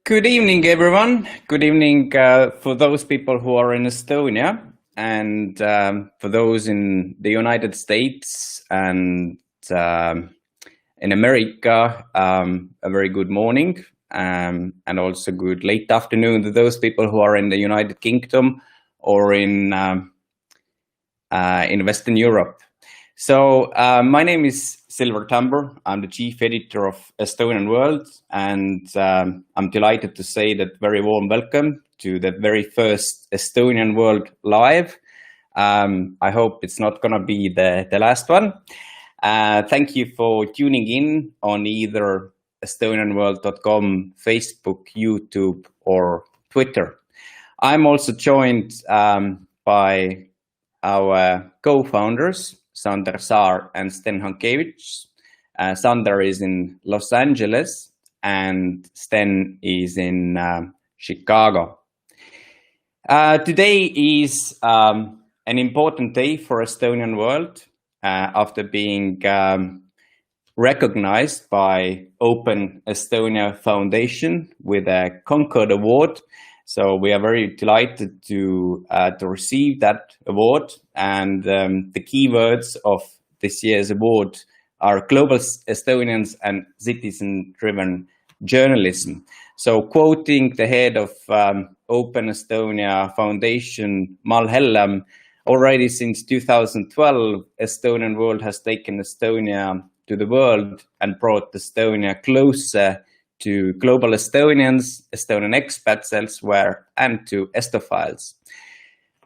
Good evening, everyone. Good evening for those people who are in Estonia and for those in the United States and in America, a very good morning and also good late afternoon to those people who are in the United Kingdom or in Western Europe. So my name is Silver Tambur. I'm the chief editor of Estonian World, and I'm delighted to say that very warm welcome to the very first Estonian World Live. I hope it's not going to be the last one. Thank you for tuning in on either estonianworld.com, Facebook, YouTube, or Twitter. I'm also joined by our co-founders, Saar and Sten Hankewitz. Sander is in Los Angeles and Sten is in Chicago. Today is an important day for Estonian World after being recognized by Open Estonia Foundation with a Concord Award. So we are very delighted to receive that award, and the keywords of this year's award are global Estonians and citizen-driven journalism. So quoting the head of Open Estonia Foundation, Mal Hellam, already since 2012, Estonian World has taken Estonia to the world and brought Estonia closer to global Estonians, Estonian expats elsewhere, and to Estophiles.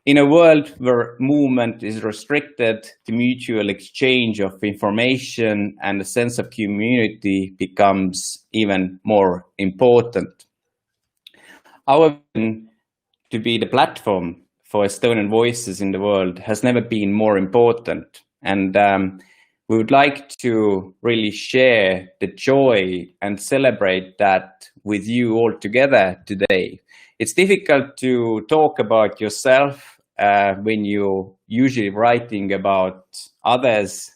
In a world where movement is restricted, the mutual exchange of information and a sense of community becomes even more important. Our vision to be the platform for Estonian voices in the world has never been more important. And we would like to really share the joy and celebrate that with you all together today. It's difficult to talk about yourself when you're usually writing about others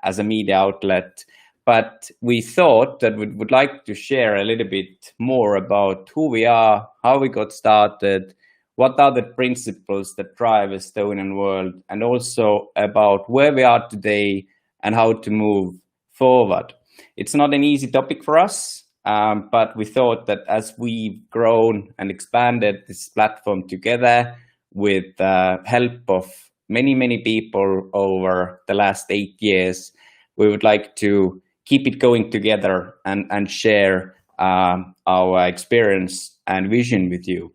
as a media outlet, but we thought that we would like to share a little bit more about who we are, how we got started, what are the principles that drive Estonian World, and also about where we are today and how to move forward. It's not an easy topic for us, but we thought that as we've grown and expanded this platform together with the help of many people over the last 8 years, we would like to keep it going together and share our experience and vision with you.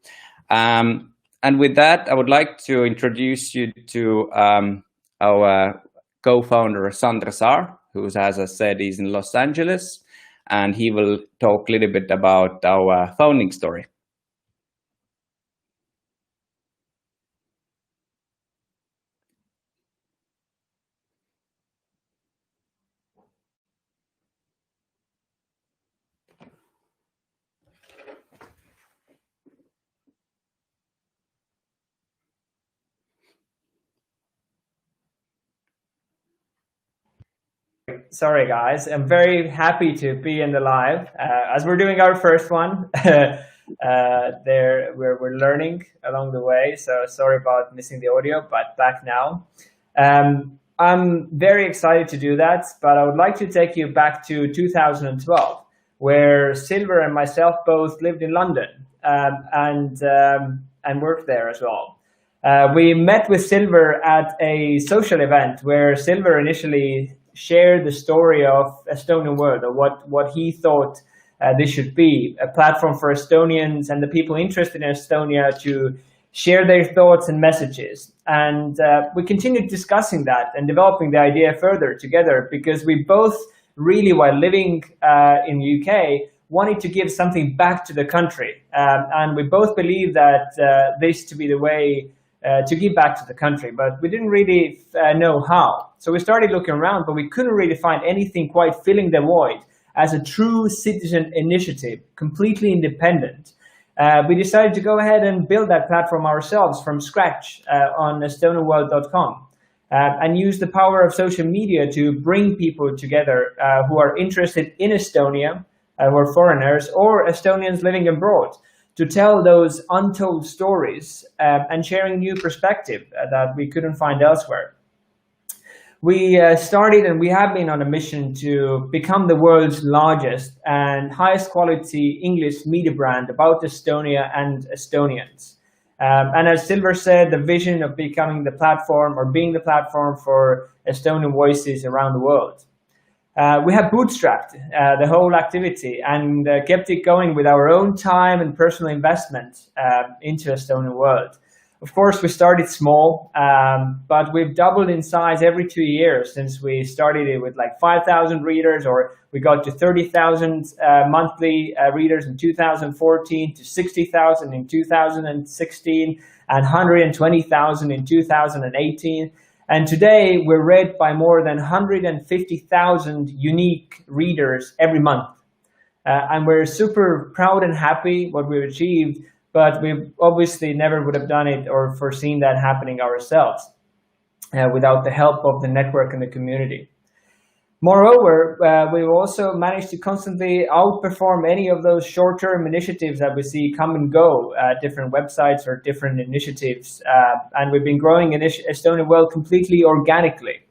And with that, I would like to introduce you to our co-founder Saar, who, as I said, is in Los Angeles, and he will talk a little bit about our founding story. Sorry, guys. I'm very happy to be in the live as we're doing our first one. We're learning along the way, so sorry about missing the audio, but back now. I'm very excited to do that, but I would like to take you back to 2012, where Silver and myself both lived in London and worked there as well. We met with Silver at a social event where Silver initially shared the story of Estonian World, or what he thought this should be, a platform for Estonians and the people interested in Estonia to share their thoughts and messages. And we continued discussing that and developing the idea further together, because we both really, while living in the UK, wanted to give something back to the country. And we both believe that this to be the way to give back to the country, but we didn't really know how. So we started looking around, but we couldn't really find anything quite filling the void as a true citizen initiative, completely independent. We decided to go ahead and build that platform ourselves from scratch on estonianworld.com and use the power of social media to bring people together who are interested in Estonia, or foreigners, or Estonians living abroad, to tell those untold stories and sharing new perspective that we couldn't find elsewhere. We started and we have been on a mission to become the world's largest and highest quality English media brand about Estonia and Estonians. And as Silver said, the vision of becoming the platform or being the platform for Estonian voices around the world. We have bootstrapped the whole activity and kept it going with our own time and personal investment into Estonian World. Of course, we started small, but we've doubled in size every 2 years since we started it with like 5,000 readers, or we got to 30,000 monthly readers in 2014, to 60,000 in 2016, and 120,000 in 2018. And today we're read by more than 150,000 unique readers every month. And we're super proud and happy what we've achieved, but we obviously never would have done it or foreseen that happening ourselves without the help of the network and the community. Moreover, we've also managed to constantly outperform any of those short-term initiatives that we see come and go, different websites or different initiatives. And we've been growing Estonian World completely organically.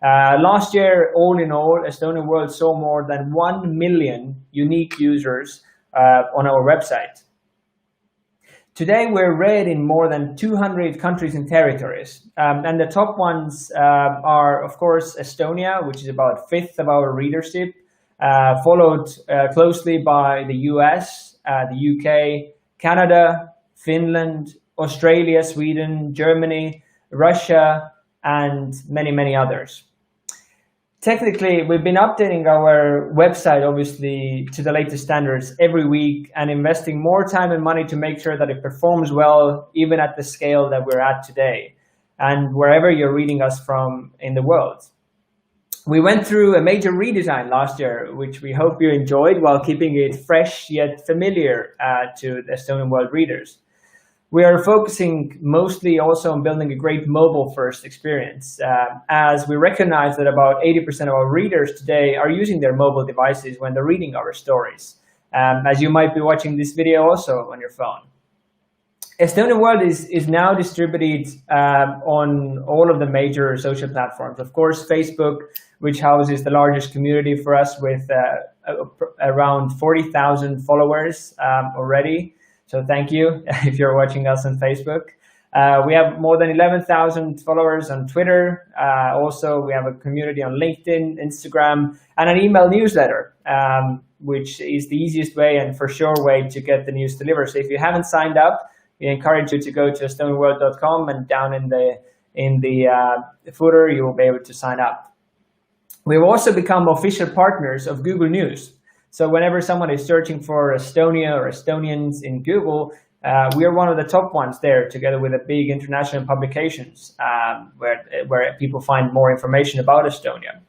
Last year, all in all, Estonian World saw more than 1 million unique users on our website. Today, we're read in more than 200 countries and territories. And the top ones are, of course, Estonia, which is about a fifth of our readership, followed closely by the US, the UK, Canada, Finland, Australia, Sweden, Germany, Russia, and many, many others. Technically, we've been updating our website, obviously, to the latest standards every week and investing more time and money to make sure that it performs well, even at the scale that we're at today, and wherever you're reading us from in the world. We went through a major redesign last year, which we hope you enjoyed, while keeping it fresh yet familiar to the Estonian World readers. We are focusing mostly also on building a great mobile-first experience, as we recognize that about 80% of our readers today are using their mobile devices when they're reading our stories, as you might be watching this video also on your phone. Estonian World is now distributed on all of the major social platforms. Of course, Facebook, which houses the largest community for us with around 40,000 followers already. So thank you if you're watching us on Facebook. We have more than 11,000 followers on Twitter. Also, we have a community on LinkedIn, Instagram, and an email newsletter, which is the easiest way and for sure way to get the news delivered. So if you haven't signed up, we encourage you to go to estonianworld.com, and down in the footer, you will be able to sign up. We've also become official partners of Google News. So whenever someone is searching for Estonia or Estonians in Google, we are one of the top ones there, together with the big international publications where people find more information about Estonia.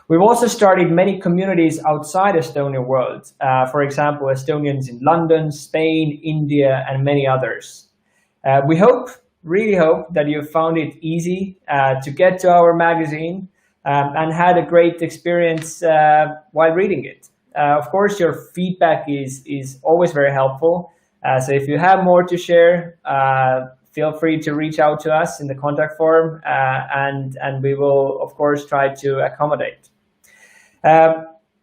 We've also started many communities outside Estonian World. For example, Estonians in London, Spain, India, and many others. We really hope that you found it easy to get to our magazine and had a great experience while reading it. Of course, your feedback is always very helpful. So if you have more to share, feel free to reach out to us in the contact form, and we will, of course, try to accommodate.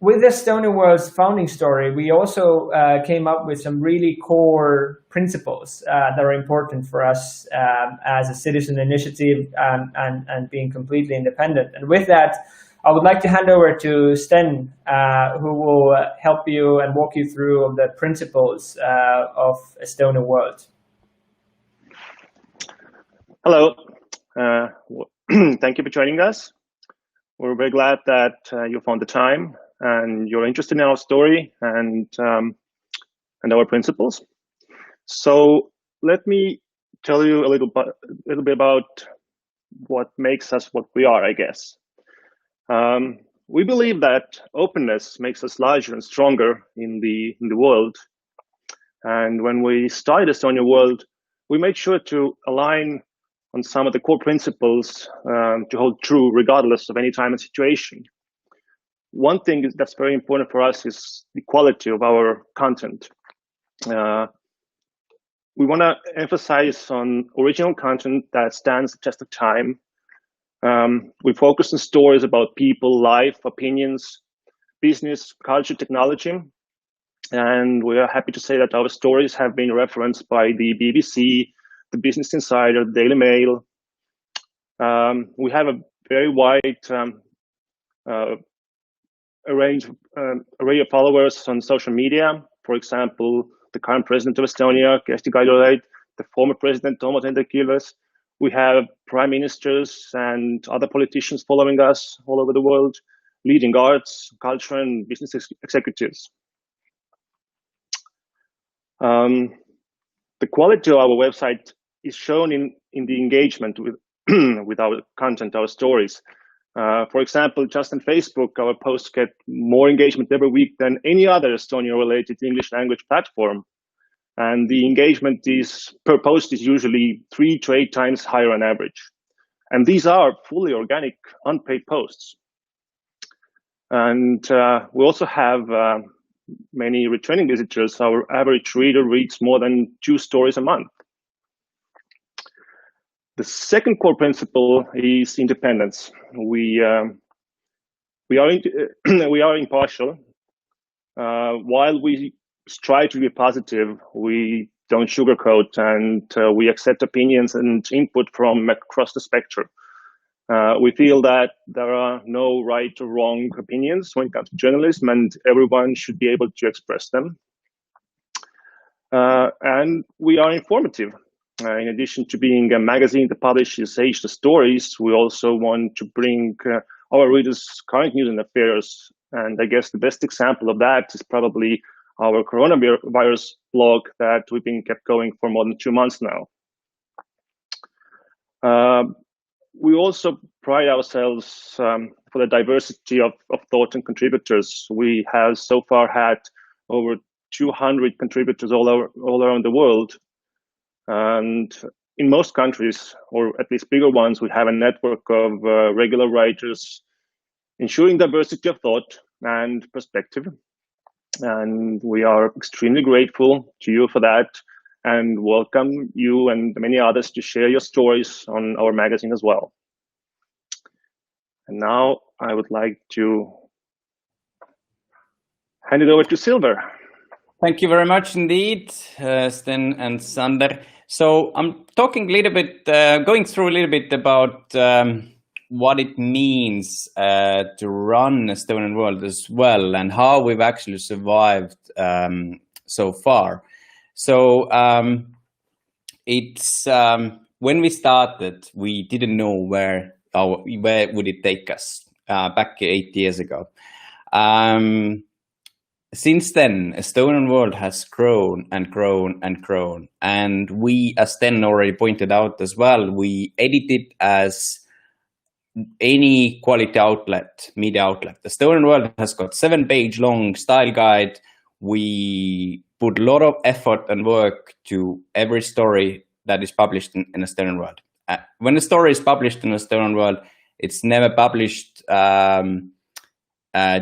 With Estonian World's founding story, we also came up with some really core principles that are important for us as a citizen initiative and being completely independent. And with that, I would like to hand over to Sten, who will help you and walk you through the principles of Estonian World. Hello. Thank you for joining us. We're very glad that you found the time and you're interested in our story and our principles. So let me tell you a little bit about what makes us what we are, I guess. We believe that openness makes us larger and stronger in the world. And when we started Estonian World, we made sure to align on some of the core principles to hold true regardless of any time and situation. one thing that's very important for us is the quality of our content. We want to emphasize on original content that stands the test of time. We focus on stories about people, life, opinions, business, culture, technology. And we are happy to say that our stories have been referenced by the BBC, the Business Insider, the Daily Mail. We have a very wide array of followers on social media. For example, the current president of Estonia, Kersti Kaljulaid, the former president, Toomas Hendrik Ilves. We have prime ministers and other politicians following us all over the world, leading arts, culture, and business executives. The quality of our website is shown in the engagement with with our content, our stories. For example, just on Facebook, our posts get more engagement every week than any other Estonian-related English language platform. And the engagement per post is usually 3 to 8 times higher on average. And these are fully organic, unpaid posts. And we also have many returning visitors. Our average reader reads more than 2 stories a month. The second core principle is independence. We are impartial. While we strive to be positive, we don't sugarcoat, and we accept opinions and input from across the spectrum. We feel that there are no right or wrong opinions when it comes to journalism, and everyone should be able to express them. And we are informative. In addition to being a magazine that publishes age stories, we also want to bring our readers current news and affairs. And I guess the best example of that is probably our coronavirus blog that we've been kept going for more than 2 months now. We also pride ourselves for the diversity of thought and contributors. We have so far had over 200 contributors all around the world. And in most countries, or at least bigger ones, we have a network of regular writers, ensuring diversity of thought and perspective. And we are extremely grateful to you for that, and welcome you and many others to share your stories on our magazine as well. And now I would like to hand it over to Silver. Thank you very much indeed, Sten and Sander. So I'm talking a little bit, going through a little bit about what it means to run Estonian World as well, and how we've actually survived so far. So it's when we started, we didn't know where would it take us back 8 years ago. Since then, Estonian World has grown and grown and grown. And we, as Sten already pointed out as well, we edit it as any quality outlet, media outlet. The Estonian World has got 7-page long style guide. We put a lot of effort and work to every story that is published in Estonian World. When a story is published in Estonian World, it's never published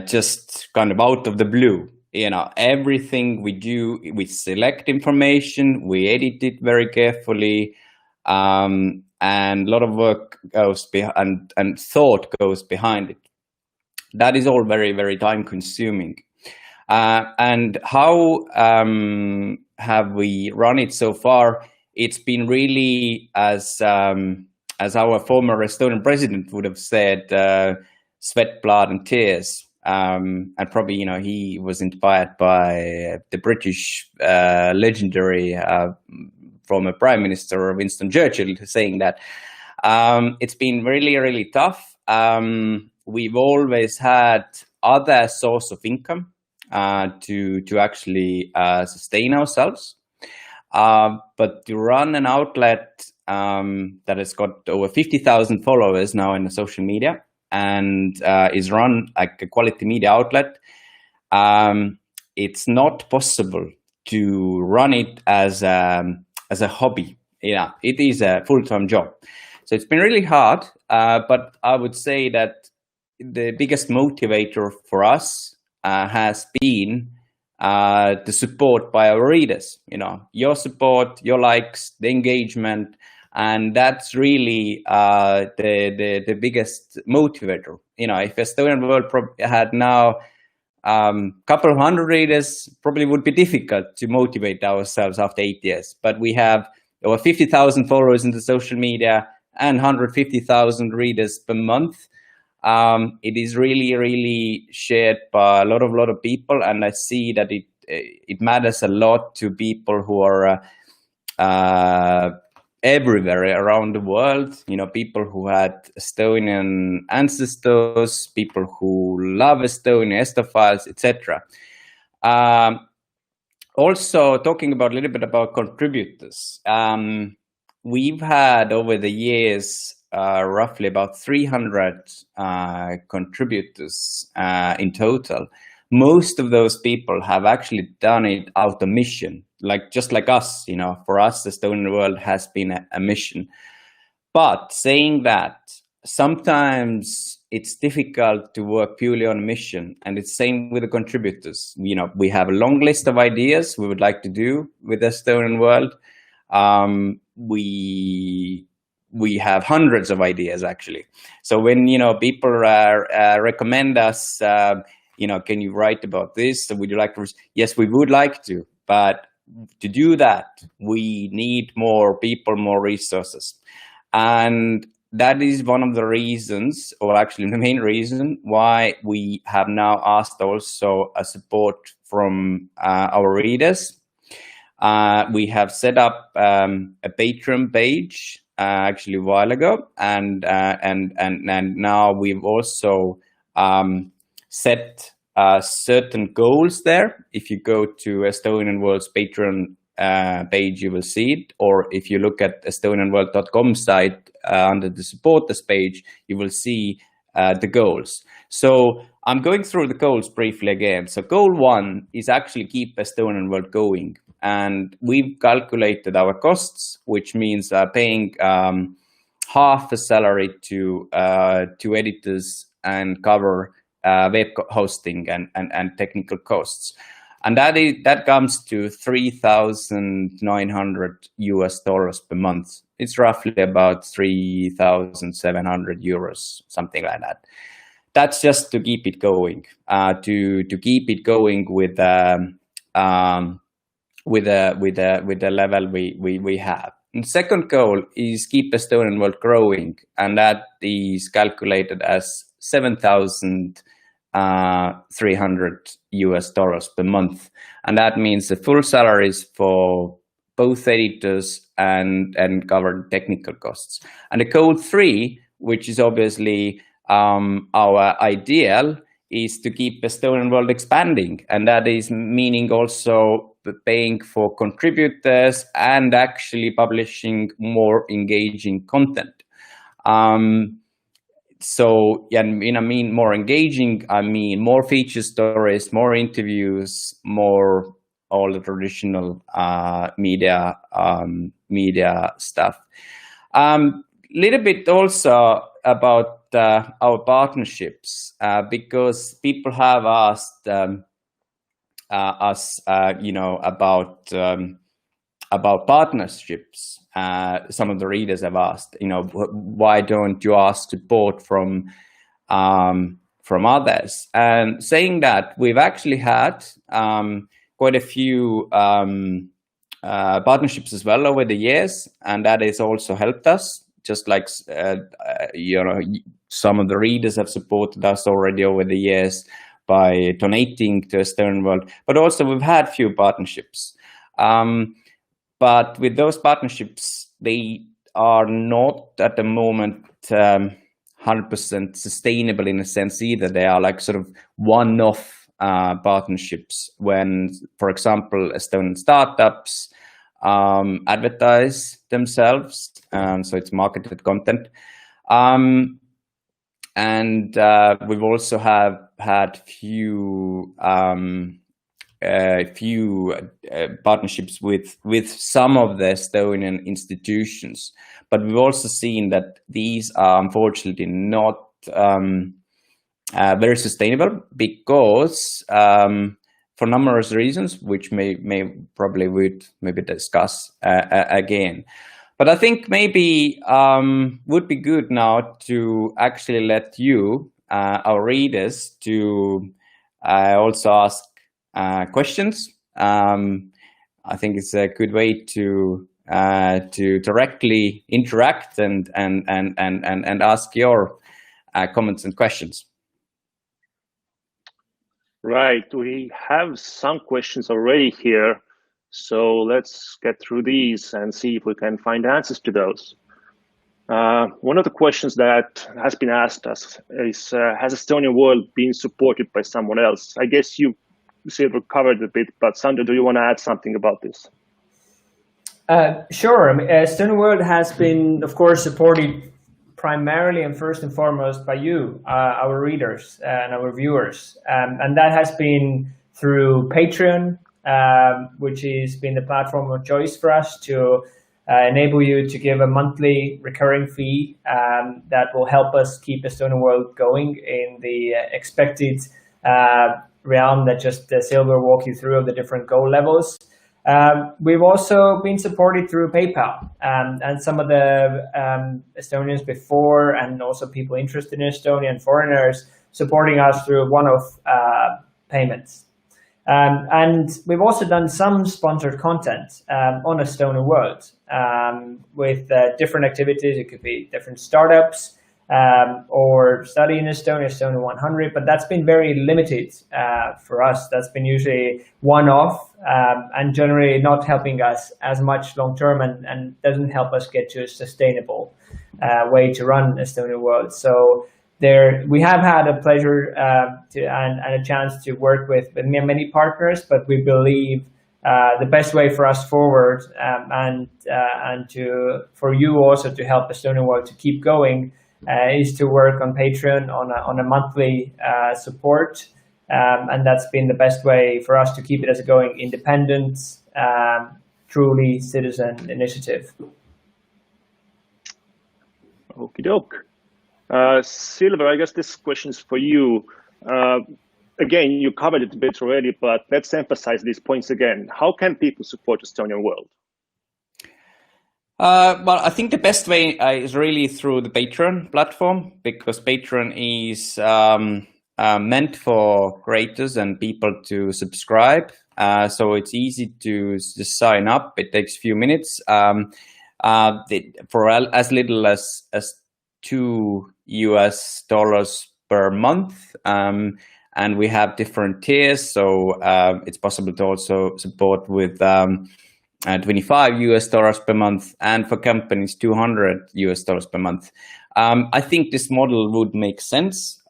just kind of out of the blue. You know, everything we do, we select information, we edit it very carefully, and a lot of work goes behind and thought goes behind it. That is all very, very time consuming. And how have we run it so far? It's been really, as our former Estonian president would have said, sweat, blood, and tears. And probably, you know, he was inspired by the British legendary former Prime Minister Winston Churchill saying that. It's been really, really tough. We've always had other source of income to actually sustain ourselves. But to run an outlet that has got over 50,000 followers now in the social media and is run like a quality media outlet, it's not possible to run it as a hobby. Yeah, it is a full-time job. So it's been really hard, but I would say that the biggest motivator for us has been the support by our readers. Your support, your likes, the engagement, and that's really the biggest motivator. If Estonian World had now couple of hundred readers, probably would be difficult to motivate ourselves after 8 years. But we have over 50,000 followers in the social media and 150,000 readers per month. It is really, really shared by a lot of people, and I see that it matters a lot to people who are everywhere around the world. People who had Estonian ancestors, people who love Estonia, Estophiles, etc. Also, talking about a little bit about contributors, we've had over the years roughly about 300 contributors in total. Most of those people have actually done it out of mission, just like us. For us, the Estonian World has been a mission. But saying that, sometimes it's difficult to work purely on a mission, and it's same with the contributors. We have a long list of ideas we would like to do with the Estonian World. We have hundreds of ideas actually. So when people recommend us, can you write about this? Would you like to? Yes, we would like to, but to do that, we need more people, more resources, and that is one of the reasons, or actually the main reason, why we have now asked also a support from our readers. We have set up a Patreon page actually a while ago, and now we've also set certain goals there. If you go to Estonian World's Patreon page, you will see it, or if you look at estonianworld.com site under the supporters page, you will see the goals. So I'm going through the goals briefly again. So goal 1 is actually keep Estonian World going, and we've calculated our costs, which means paying half a salary to editors and cover web hosting and technical costs, and that comes to $3,900 per month. It's roughly about 3,700 euros, something like that. That's just to keep it going, to keep it going with the level we have. And the second goal is keep Estonian World growing, and that is calculated as $7,300 per month, and that means the full salaries for both editors and covered technical costs. And the goal 3, which is obviously our ideal, is to keep Estonian World expanding, and that is meaning also paying for contributors and actually publishing more engaging content. So, yeah, more engaging, more feature stories, more interviews, more all the traditional media stuff. Little bit also about our partnerships, because people have asked us, about partnerships. Some of the readers have asked, why don't you ask support from others? And saying that, we've actually had quite a few partnerships as well over the years, and that has also helped us. Just like some of the readers have supported us already over the years by donating to Estonian World, but also we've had few partnerships. But with those partnerships, they are not at the moment 100% sustainable in a sense either. They are like sort of one-off partnerships when, for example, Estonian startups advertise themselves, so it's marketed content. And we've also had few partnerships with some of the Estonian institutions, but we've also seen that these are unfortunately not very sustainable because for numerous reasons, which may probably would maybe discuss again. But I think maybe would be good now to actually let you, our readers, to also ask questions. I think it's a good way to directly interact and ask your comments and questions. Right, we have some questions already here, so let's get through these and see if we can find answers to those. One of the questions that has been asked us is, has Estonian World been supported by someone else? I guess you, Silver, covered a bit, but Sander, do you want to add something about this? Sure. I mean, Estonian World has been, of course, supported primarily and first and foremost by you, our readers and our viewers. And that has been through Patreon, which has been the platform of choice for us to enable you to give a monthly recurring fee that will help us keep Estonian World going in the expected realm that just Silver walked you through of the different goal levels. We've also been supported through PayPal, and some of the Estonians before, and also people interested in Estonia and foreigners supporting us through one-off payments. And we've also done some sponsored content on Estonian World with different activities. It could be different startups or study in Estonia, Estonia 100, but that's been very limited for us. That's been usually one-off and generally not helping us as much long-term and doesn't help us get to a sustainable way to run Estonian World. So we have had a pleasure and a chance to work with many partners, but we believe the best way for us forward and for you also to help Estonian World to keep going is to work on Patreon on a monthly support, and that's been the best way for us to keep it as a going independent, truly citizen initiative. Okie doke. Silver, I guess this question is for you. Again, you covered it a bit already, but let's emphasize these points again. How can people support Estonian World? Well, I think the best way is really through the Patreon platform, because Patreon is meant for creators and people to subscribe. So it's easy to just sign up. It takes a few minutes. For as little as $2 per month. And we have different tiers. So it's possible to also support with $25 per month, and for companies $200 per month. I think this model would make sense.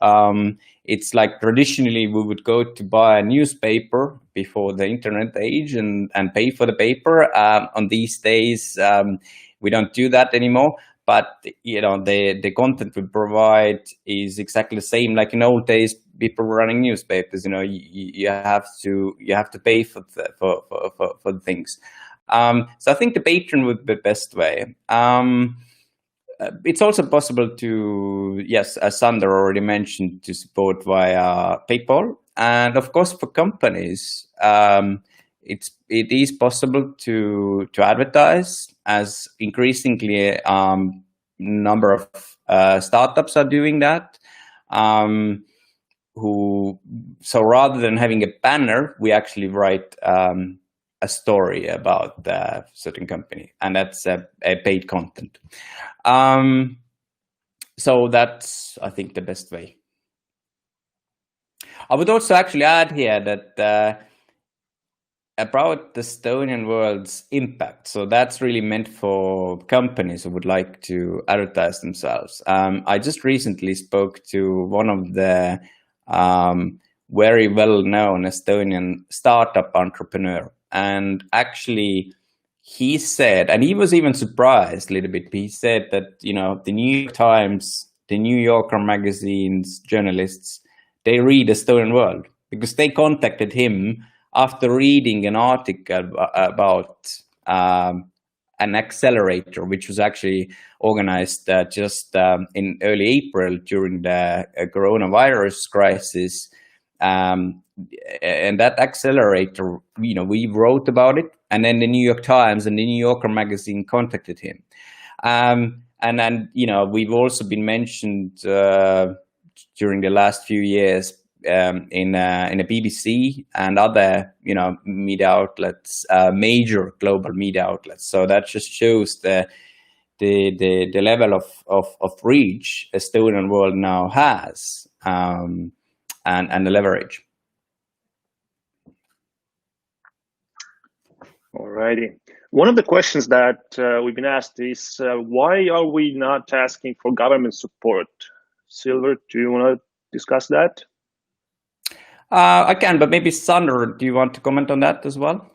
It's like traditionally we would go to buy a newspaper before the internet age and pay for the paper. On these days, we don't do that anymore. But you know, the content we provide is exactly the same like in old days. People running newspapers, you know, you have to pay for the things. So I think the Patreon would be the best way. It's also possible to, yes, as Sander already mentioned, to support via PayPal, and of course for companies, it is possible to advertise, as increasingly number of startups are doing that. So rather than having a banner, we actually write a story about a certain company, and that's a paid content. So that's, I think, the best way. I would also actually add here that about the Estonian World's impact. So that's really meant for companies who would like to advertise themselves. I just recently spoke to one of the very well-known Estonian startup entrepreneur. And actually, he said, and he was even surprised a little bit, he said that, you know, the New York Times, the New Yorker magazine's journalists, they read Estonian World because they contacted him after reading an article about an accelerator, which was actually organized just in early April during the coronavirus crisis. And that accelerator, we wrote about it, and then the New York Times and the New Yorker magazine contacted him. And then, we've also been mentioned during the last few years in the BBC and other, media outlets, major global media outlets. So that just shows the level of reach Estonian World now has, and the leverage. Alrighty. One of the questions that we've been asked is, why are we not asking for government support? Silver, do you want to discuss that? I can, but maybe Sander, do you want to comment on that as well?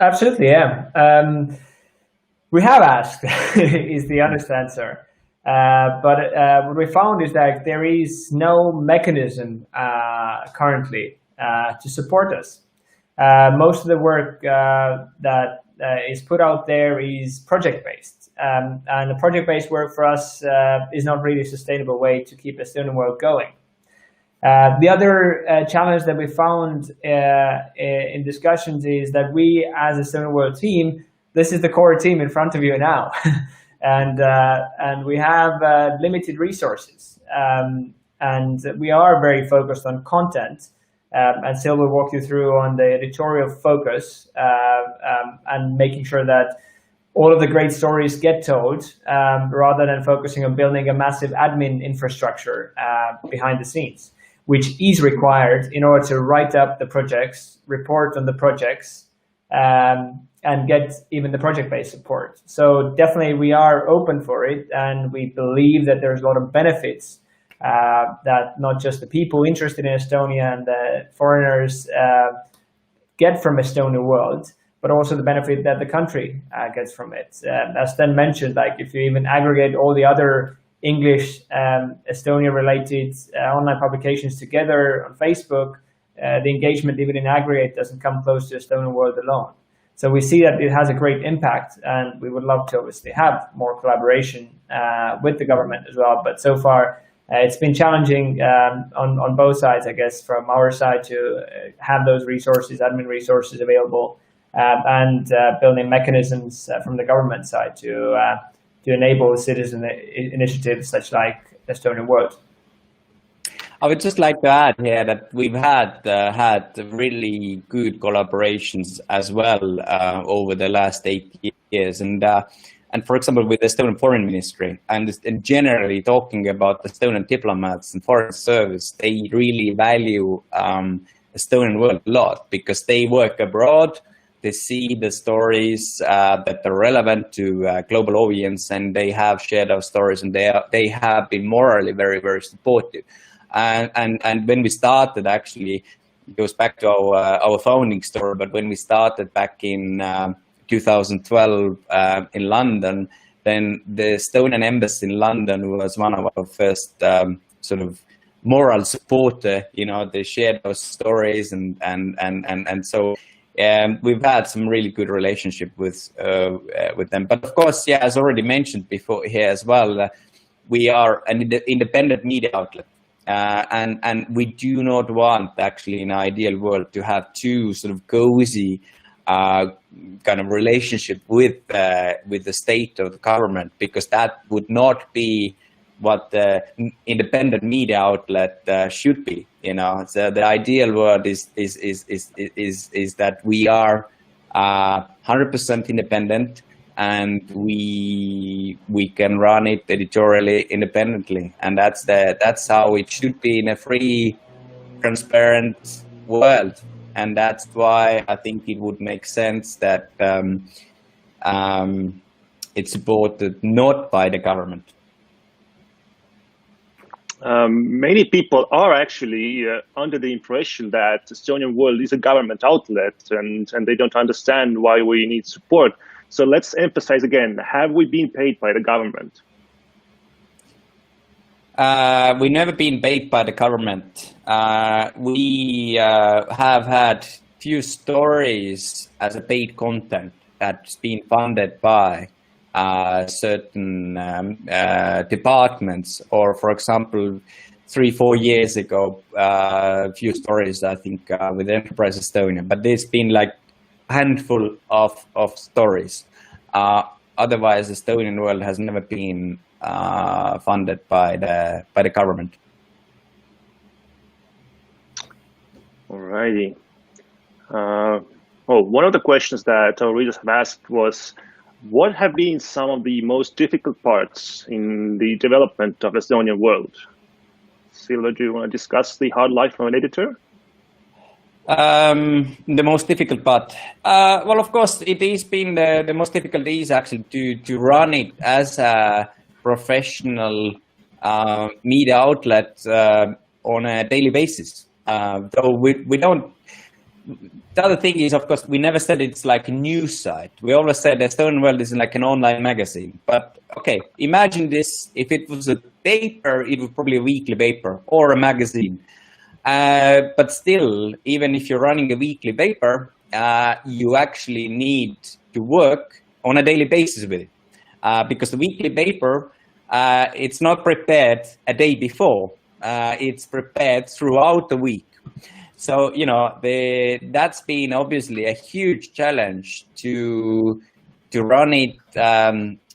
Absolutely, yeah. We have asked, is the honest answer. But what we found is that there is no mechanism currently to support us. Most of the work that is put out there is project-based. And the project-based work for us is not really a sustainable way to keep Estonian World going. The other challenge that we found in discussions is that we, as a Estonian World team, this is the core team in front of you now, and we have limited resources, and we are very focused on content. And Sil will walk you through on the editorial focus and making sure that all of the great stories get told, rather than focusing on building a massive admin infrastructure behind the scenes, which is required in order to write up the projects, report on the projects, and get even the project-based support. So definitely we are open for it, and we believe that there's a lot of benefits that not just the people interested in Estonia and the foreigners get from Estonian World, but also the benefit that the country gets from it. As Sten mentioned, like if you even aggregate all the other English Estonia-related online publications together on Facebook, the engagement even in aggregate doesn't come close to Estonian World alone. So we see that it has a great impact, and we would love to obviously have more collaboration with the government as well. But so far, it's been challenging on both sides, I guess, from our side to have those resources, admin resources available, and building mechanisms from the government side to enable citizen initiatives such like Estonian World. I would just like to add here that we've had really good collaborations as well over the last 8 years, and for example with the Estonian Foreign Ministry, and generally talking about Estonian diplomats and foreign service, they really value Estonian World a lot because they work abroad. They see the stories that are relevant to global audience, and they have shared those stories, and they have been morally very, very supportive. And when we started, actually, it goes back to our founding story, but when we started back in 2012 in London, then the Estonian embassy in London was one of our first sort of moral supporter. They shared those stories, and so we've had some really good relationship with them. But of course, yeah, as already mentioned before here as well, we are an independent media outlet. And we do not want, actually, in an ideal world, to have two sort of cozy kind of relationship with the state or the government, because that would not be what the independent media outlet should be. So the ideal world is that we are 100% independent, and we can run it editorially independently, and that's how it should be in a free, transparent world. And that's why I think it would make sense that it's supported not by the government. Many people are actually under the impression that Estonian World is a government outlet, and they don't understand why we need support. So let's emphasize again, have we been paid by the government? We've never been paid by the government. We have had few stories as a paid content that's been funded by certain departments, or for example, 3-4 years ago, a few stories, I think, with Enterprise Estonia, but there's been like a handful of stories. Otherwise, Estonian World has never been funded by the government. Alrighty. One of the questions that our readers have asked was, what have been some of the most difficult parts in the development of Estonian World? Silva, do you want to discuss the hard life of an editor? The most difficult part. Well, of course, it has been the most difficult is actually to run it as a professional media outlet on a daily basis. Though we don't. The other thing is, of course, we never said it's like a news site. We always said Estonian World is like an online magazine. But okay, imagine this: if it was a paper, it was probably a weekly paper or a magazine. But still, even if you're running a weekly paper, you actually need to work on a daily basis with it, because the weekly paper, it's not prepared a day before. It's prepared throughout the week. So, you know, that's been obviously a huge challenge to run it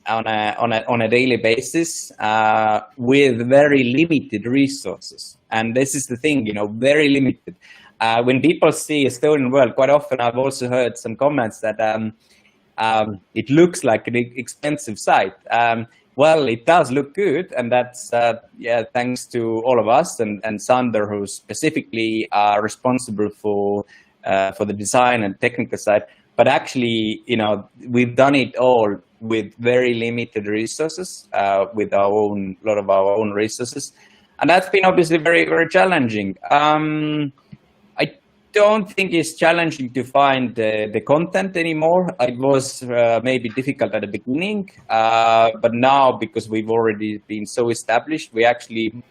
on a daily basis with very limited resources. And this is the thing, you know, very limited. When people see Estonian World, quite often I've also heard some comments that it looks like an expensive site. Well, it does look good, and that's thanks to all of us and Sander, who's specifically responsible for the design and technical side. But actually, you know, we've done it all with very limited resources, with a lot of our own resources, and that's been obviously very, very challenging. I don't think it's challenging to find the content anymore. It was maybe difficult at the beginning, but now, because we've already been so established, we actually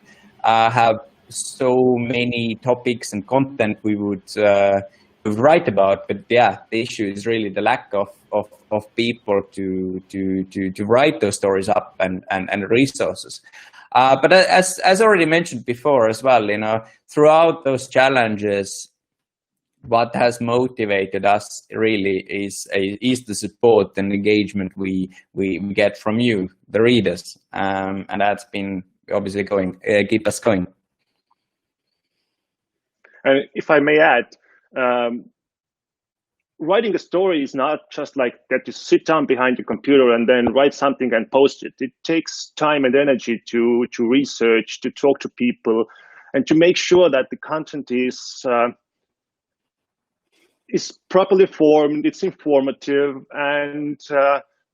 have so many topics and content we would write about. But yeah, the issue is really the lack of people to write those stories up and resources. But as already mentioned before as well, you know, throughout those challenges, what has motivated us really is the support and engagement we get from you, the readers, and that's been obviously keep us going. And if I may add, writing a story is not just like that you sit down behind your computer and then write something and post it. It takes time and energy to research, to talk to people, and to make sure that the content is properly formed, it's informative, and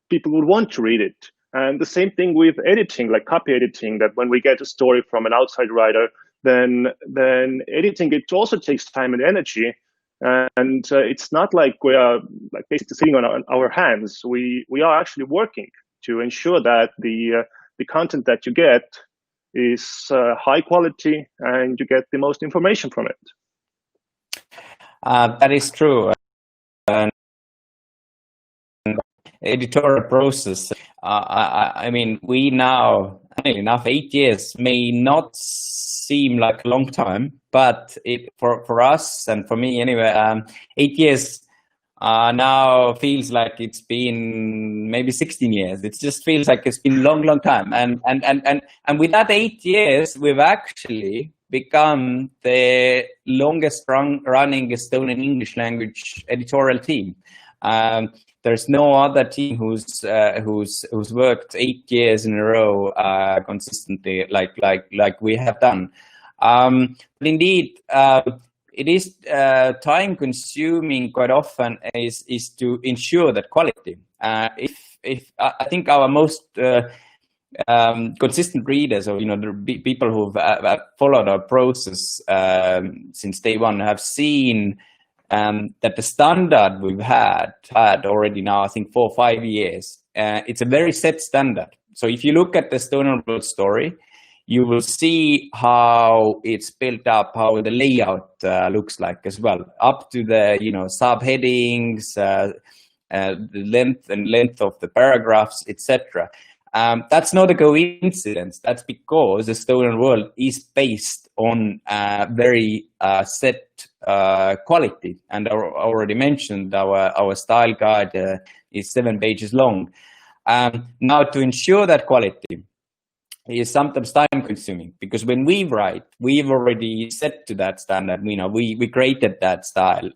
people would want to read it. And the same thing with editing, like copy editing, that when we get a story from an outside writer, then editing it also takes time and energy. And it's not like we are like basically sitting on our hands. We are actually working to ensure that the content that you get is high quality and you get the most information from it. That is true. Editorial process. I mean, we now, enough, 8 years may not seem like a long time, but for us and for me anyway, 8 years now feels like it's been maybe 16 years. It just feels like it's been a long time. And with that 8 years, we've actually become the longest running Estonian English language editorial team. There's no other team who's worked 8 years in a row consistently like we have done. But indeed, it is time consuming quite often is to ensure that quality. If I think our most consistent readers, or the people who've followed our process since day one, have seen that the standard we've had already now, I think 4 or 5 years, it's a very set standard. So if you look at the Estonian World story, you will see how it's built up, how the layout looks like as well, up to the subheadings, the length of the paragraphs, etc. That's not a coincidence. That's because Estonian World is based on very set quality. And I already mentioned our style guide is 7 pages long. Now, to ensure that quality is sometimes time consuming, because when we write, we've already set to that standard. We created that style,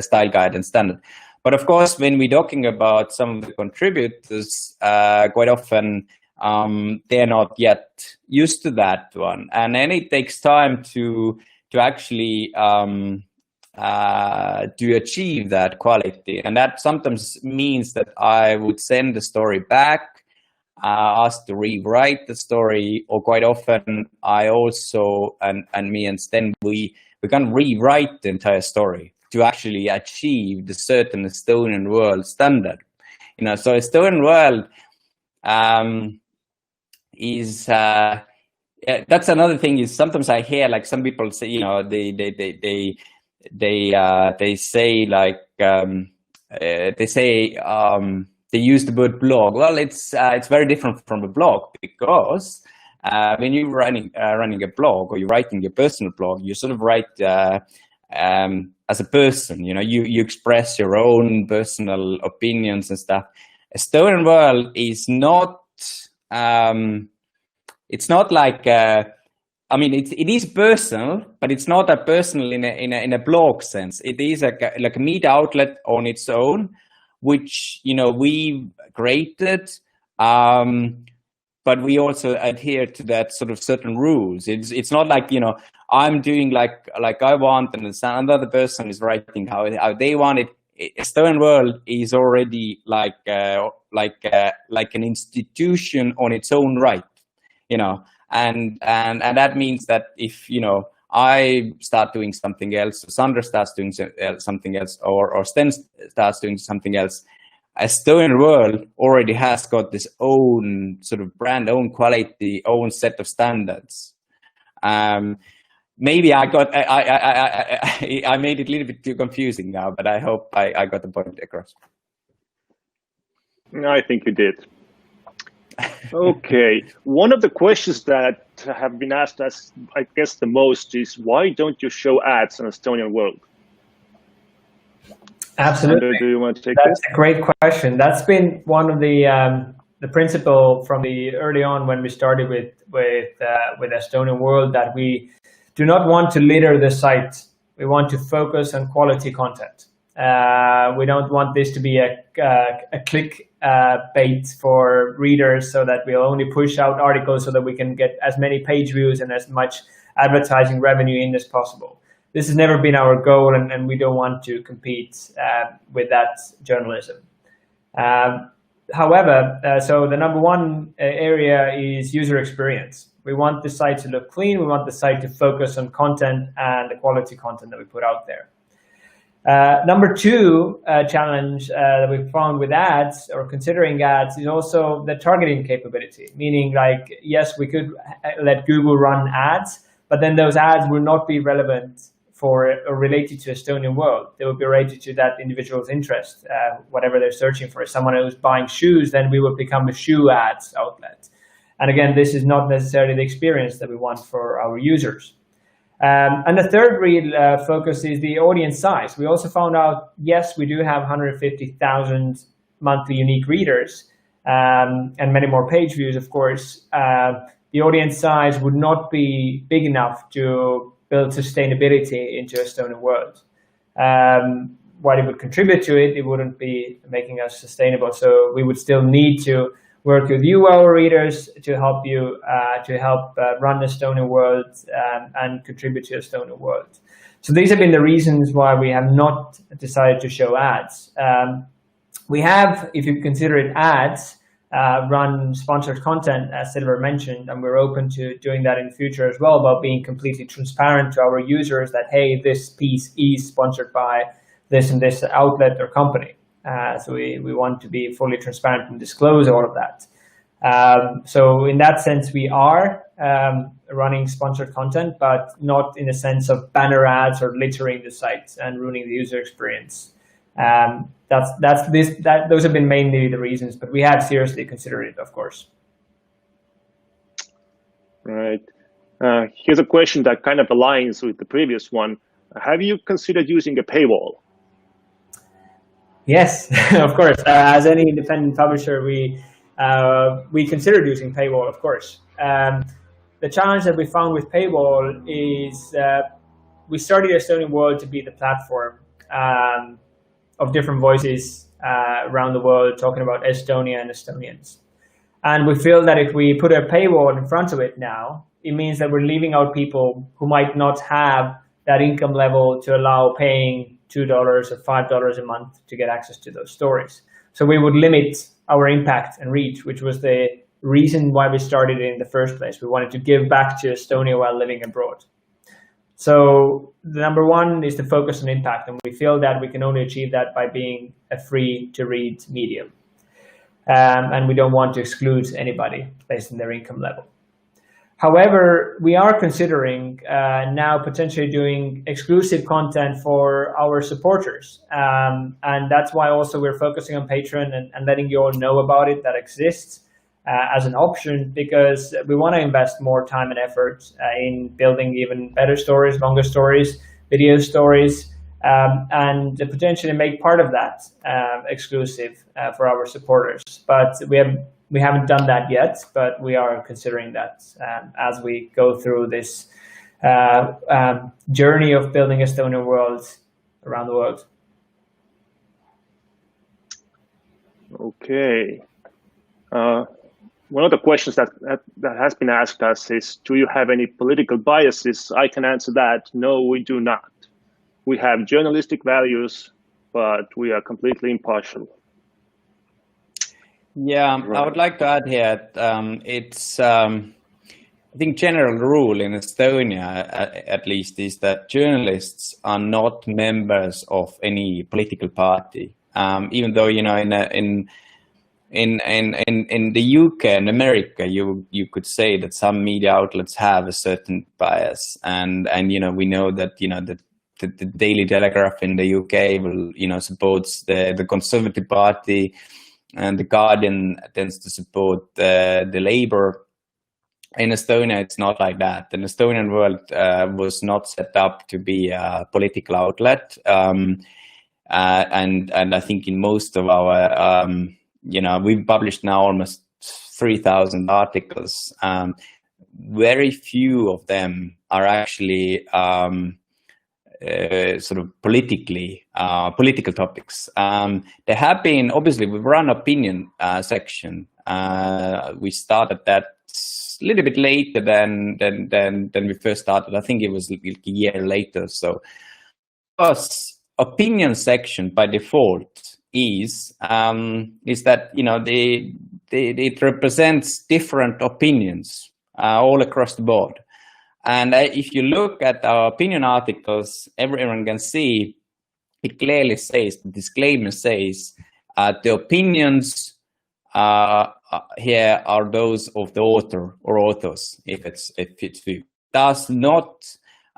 style guide and standard. But of course, when we're talking about some of the contributors, quite often they're not yet used to that one, and then it takes time to actually to achieve that quality. And that sometimes means that I would send the story back, ask to rewrite the story, or quite often I also, and me and Sten, we can rewrite the entire story to actually achieve the certain Estonian World standard. So Estonian World is that's another thing. Is sometimes I hear like some people say, they say like they use the word blog. Well, it's very different from a blog, because when you're running a blog, or you're writing your personal blog, you sort of write as a person. You express your own personal opinions and stuff. Estonian World is not. It's not like. It is personal, but it's not a personal in a blog sense. It is like a media outlet on its own, which we created, but we also adhere to that sort of certain rules. It's not like I'm doing like I want, and another person is writing how they want it. Estonian World is already like an institution on its own right, and that means that if I start doing something else, or Sandra starts doing something else, or Sten starts doing something else, Estonian World already has got this own sort of brand, own quality, own set of standards. Maybe I made it a little bit too confusing now, but I hope I got the point across. I think you did. Okay. One of the questions that have been asked us, I guess, the most is, why don't you show ads on Estonian World? Absolutely. Sandra, do you want to take That's a great question. That's been one of the principle from the early on when we started with Estonian World, that we do not want to litter the site. We want to focus on quality content. We don't want this to be a click bait for readers, so that we'll only push out articles so that we can get as many page views and as much advertising revenue in as possible. This has never been our goal, and we don't want to compete with that journalism. However, so the number one area is user experience. We want the site to look clean. We want the site to focus on content and the quality content that we put out there. Number two challenge that we found with ads, or considering ads, is also the targeting capability. Meaning, like, yes, we could let Google run ads, but then those ads will not be relevant for or related to Estonian World. They will be related to that individual's interest, whatever they're searching for. If someone who's buying shoes, then we will become a shoe ads outlet. And again, this is not necessarily the experience that we want for our users. And the third real focus is the audience size. We also found out, yes, we do have 150,000 monthly unique readers, and many more page views, of course. The audience size would not be big enough to build sustainability into Estonian World. What it would contribute to it, it wouldn't be making us sustainable. So we would still need to work with you, our readers, to help you run Estonian World and contribute to Estonian World. So these have been the reasons why we have not decided to show ads. We have, if you consider it ads, run sponsored content, as Silver mentioned, and we're open to doing that in the future as well, about being completely transparent to our users that, hey, this piece is sponsored by this and this outlet or company. So we want to be fully transparent and disclose all of that. So in that sense, we are running sponsored content, but not in the sense of banner ads or littering the site and ruining the user experience. Those have been mainly the reasons, but we have seriously considered it, of course. Right. Here's a question that kind of aligns with the previous one. Have you considered using a paywall? Yes, of course. As any independent publisher, we considered using paywall, of course. The challenge that we found with paywall is we started Estonian World to be the platform of different voices around the world talking about Estonia and Estonians. And we feel that if we put a paywall in front of it now, it means that we're leaving out people who might not have that income level to allow paying $2 or $5 a month to get access to those stories. So we would limit our impact and reach, which was the reason why we started in the first place. We wanted to give back to Estonia while living abroad. So the number one is to focus on impact, and we feel that we can only achieve that by being a free-to-read medium. And we don't want to exclude anybody based on their income level. However, we are considering now potentially doing exclusive content for our supporters. And that's why also we're focusing on Patreon and letting you all know about it, that exists as an option, because we want to invest more time and effort in building even better stories, longer stories, video stories, and potentially make part of that exclusive for our supporters. But we haven't done that yet, but we are considering that as we go through this journey of building Estonian World around the world. Okay. One of the questions that has been asked us is, do you have any political biases? I can answer that. No, we do not. We have journalistic values, but we are completely impartial. Yeah, I would like to add here, it's, I think general rule in Estonia, at least, is that journalists are not members of any political party. Even though, you know, in the UK and America, you could say that some media outlets have a certain bias, and you know, we know that, you know, that the Daily Telegraph in the UK will, you know, supports the Conservative Party, and the Guardian tends to support the Labour. In Estonia, it's not like that. The Estonian World was not set up to be a political outlet, and I think in most of our you know, we've published now almost 3,000 articles. Very few of them are actually sort of political topics. There have been, obviously, we've run opinion section. We started that a little bit later than we first started. I think it was like a year later. So, us opinion section by default is that, you know, it represents different opinions all across the board. And if you look at our opinion articles, everyone can see it clearly says, the disclaimer says, the opinions here are those of the author or authors, if it's you. Does not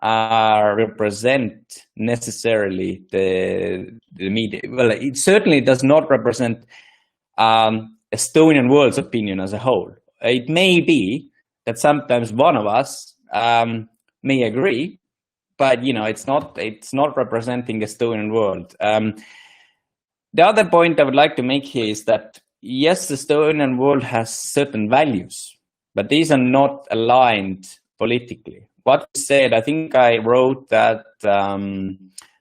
represent necessarily the media. Well, it certainly does not represent Estonian World's opinion as a whole. It may be that sometimes one of us may agree, but you know, it's not representing Estonian World. The other point I would like to make here is that yes, the Estonian World has certain values, but these are not aligned politically. What we said, I think I wrote that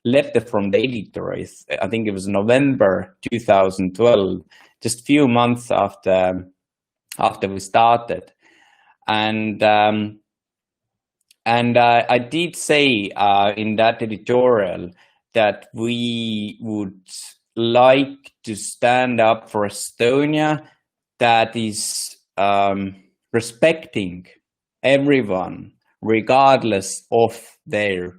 letter from the editor. I think it was November 2012, just a few months after we started, and I did say in that editorial that we would like to stand up for Estonia that is respecting everyone, regardless of their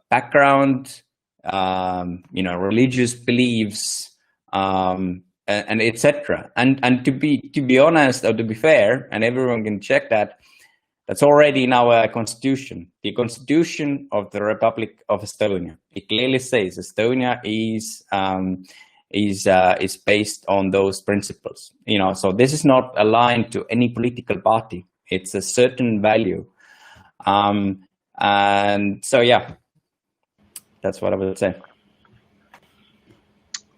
background, you know, religious beliefs, and etc. And to be honest, or to be fair, and everyone can check that, That's already in our constitution. The constitution of the Republic of Estonia. It clearly says Estonia is based on those principles. So this is not aligned to any political party. It's a certain value. And so, yeah, that's what I would say.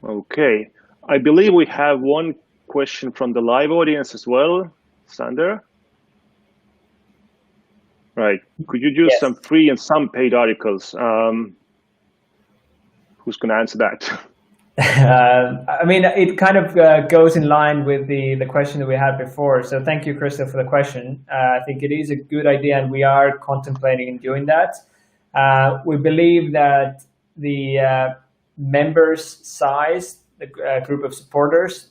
Okay. I believe we have one question from the live audience as well. Sander? Right. Could you do some free and some paid articles? Who's going to answer that? I mean, it kind of goes in line with the question that we had before. So thank you, Krista, for the question. I think it is a good idea, and we are contemplating doing that. We believe that the members' size, the group of supporters,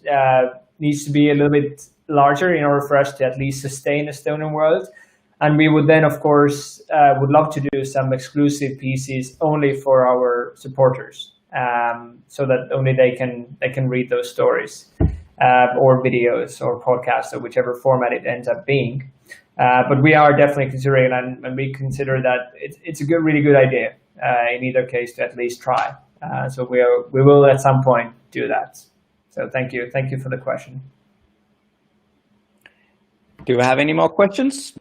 needs to be a little bit larger in order for us to at least sustain Estonian World. And we would then, of course, would love to do some exclusive pieces only for our supporters. So that only they can read those stories or videos or podcasts or whichever format it ends up being. But we are definitely considering it, and we consider that it's a really good idea in either case to at least try. So we will at some point do that. So thank you for the question. Do you have any more questions?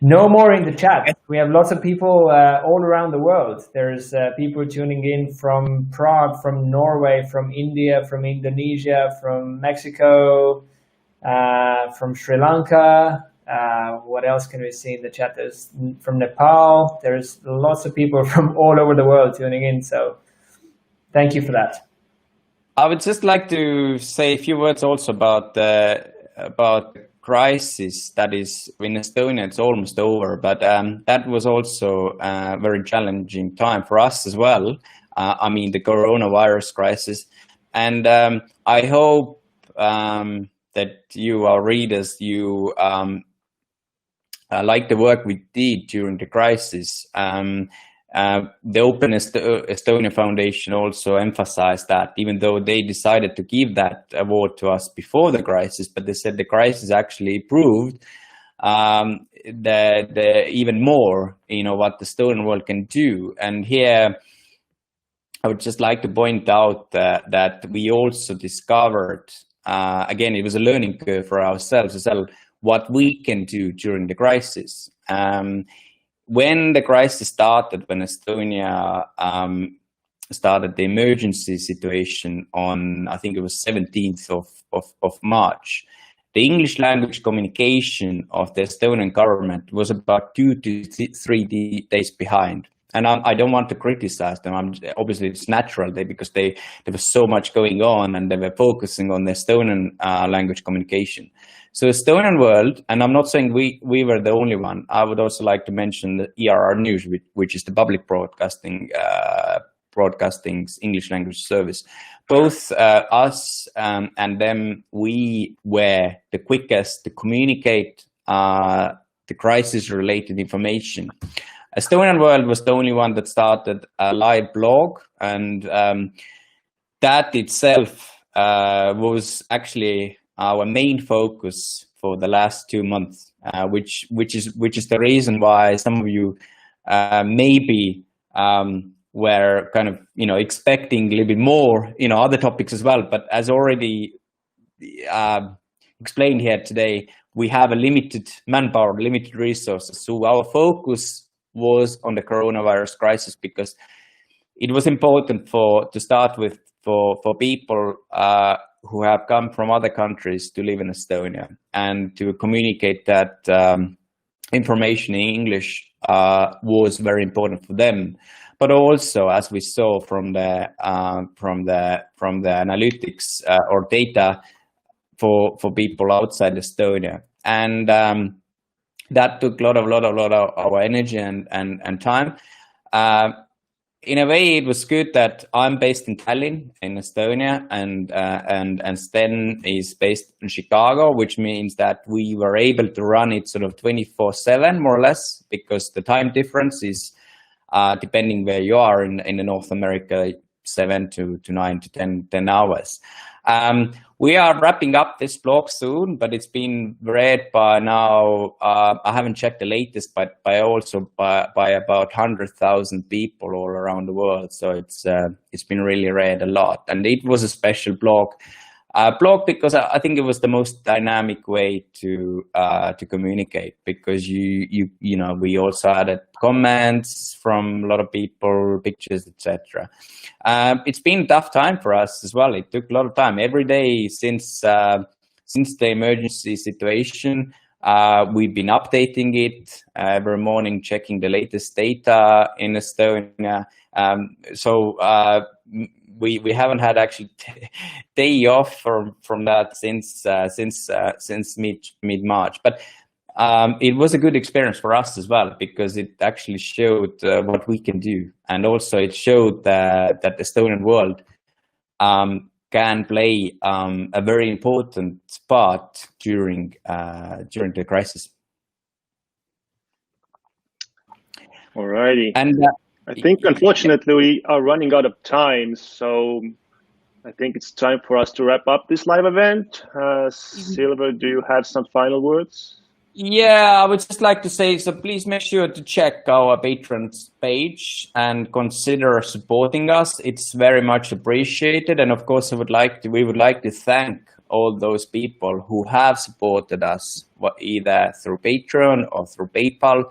No more in the chat. We have lots of people all around the world. There's people tuning in from Prague, from Norway, from India, from Indonesia, from Mexico, from Sri Lanka. What else can we see in the chat? There's from Nepal. There's lots of people from all over the world tuning in. So thank you for that. I would just like to say a few words also about the crisis that is in Estonia. It's almost over, but that was also a very challenging time for us as well. I mean, the coronavirus crisis. And I hope that you, our readers, you like the work we did during the crisis. The Open Estonia Foundation also emphasized that, even though they decided to give that award to us before the crisis, but they said the crisis actually proved even more, what the Estonian World can do. And here, I would just like to point out that we also discovered, again, it was a learning curve for ourselves as well, what we can do during the crisis. When the crisis started, when Estonia started the emergency situation on, I think it was 17th of March, the English language communication of the Estonian government was about 2 to 3 days behind. And I don't want to criticize them. Obviously, it's natural because there was so much going on and they were focusing on the Estonian language communication. So Estonian World, and I'm not saying we were the only one. I would also like to mention the ERR News, which is the public broadcasting's English language service. Both us and them, we were the quickest to communicate the crisis-related information. Estonian World was the only one that started a live blog, and that itself was actually our main focus for the last 2 months, which is the reason why some of you maybe were kind of expecting a little bit more other topics as well. But as already explained here today, we have a limited manpower, limited resources. So our focus was on the coronavirus crisis because it was important to start with for people who have come from other countries to live in Estonia, and to communicate that information in English was very important for them. But also, as we saw from the analytics or data for people outside Estonia, and that took a lot of our energy and time. In a way, it was good that I'm based in Tallinn, in Estonia, and Sten is based in Chicago, which means that we were able to run it sort of 24/7, more or less, because the time difference is, depending where you are in North America, 7 to 9 to 10 hours. We are wrapping up this blog soon, but it's been read by now, I haven't checked the latest, but by about 100,000 people all around the world. So it's been really read a lot, and it was a special blog because I think it was the most dynamic way to communicate, because you know, we also added comments from a lot of people, pictures, etc. It's been a tough time for us as well. It took a lot of time. Every day since the emergency situation, we've been updating it every morning, checking the latest data in Estonia. We haven't had actually day off from that since mid-March, but it was a good experience for us as well, because it actually showed what we can do, and also it showed that Estonian World can play a very important part during the crisis. Alrighty. And I think, unfortunately, we are running out of time, so I think it's time for us to wrap up this live event. Silver, do you have some final words? Yeah, I would just like to say, so please make sure to check our patrons page and consider supporting us. It's very much appreciated, and of course, we would like to thank all those people who have supported us, either through Patreon or through PayPal.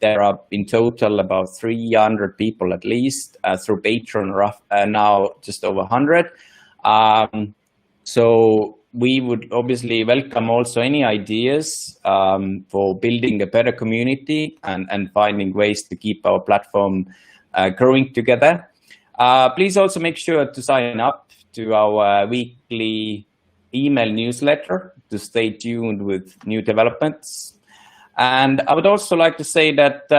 There are in total about 300 people at least, through Patreon, now just over 100. So we would obviously welcome also any ideas for building a better community and finding ways to keep our platform growing together. Please also make sure to sign up to our weekly email newsletter to stay tuned with new developments. And I would also like to say that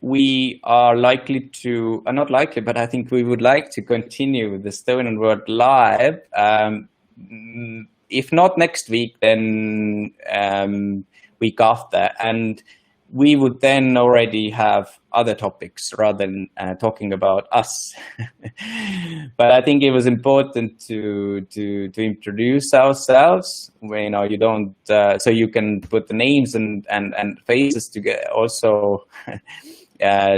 we are likely to, not likely, but I think we would like to continue with the Estonian World Live. If not next week, then week after. And we would then already have other topics rather than talking about us. But I think it was important to introduce ourselves. You know, you don't, so you can put the names and faces together also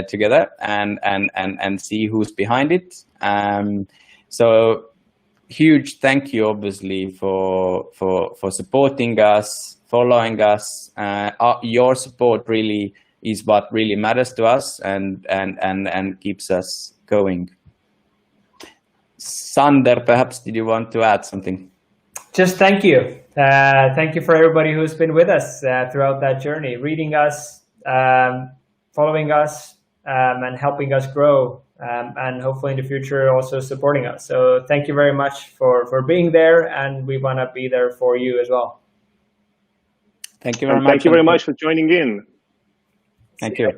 together and see who's behind it. So huge thank you, obviously, for supporting us, following us. Your support really is what really matters to us and keeps us going. Sander, perhaps did you want to add something? Just thank you. Thank you for everybody who's been with us throughout that journey, reading us, following us, and helping us grow, and hopefully in the future also supporting us. So thank you very much for being there, and we want to be there for you as well. Thank you very much. Thank you very much for joining in. Thank you.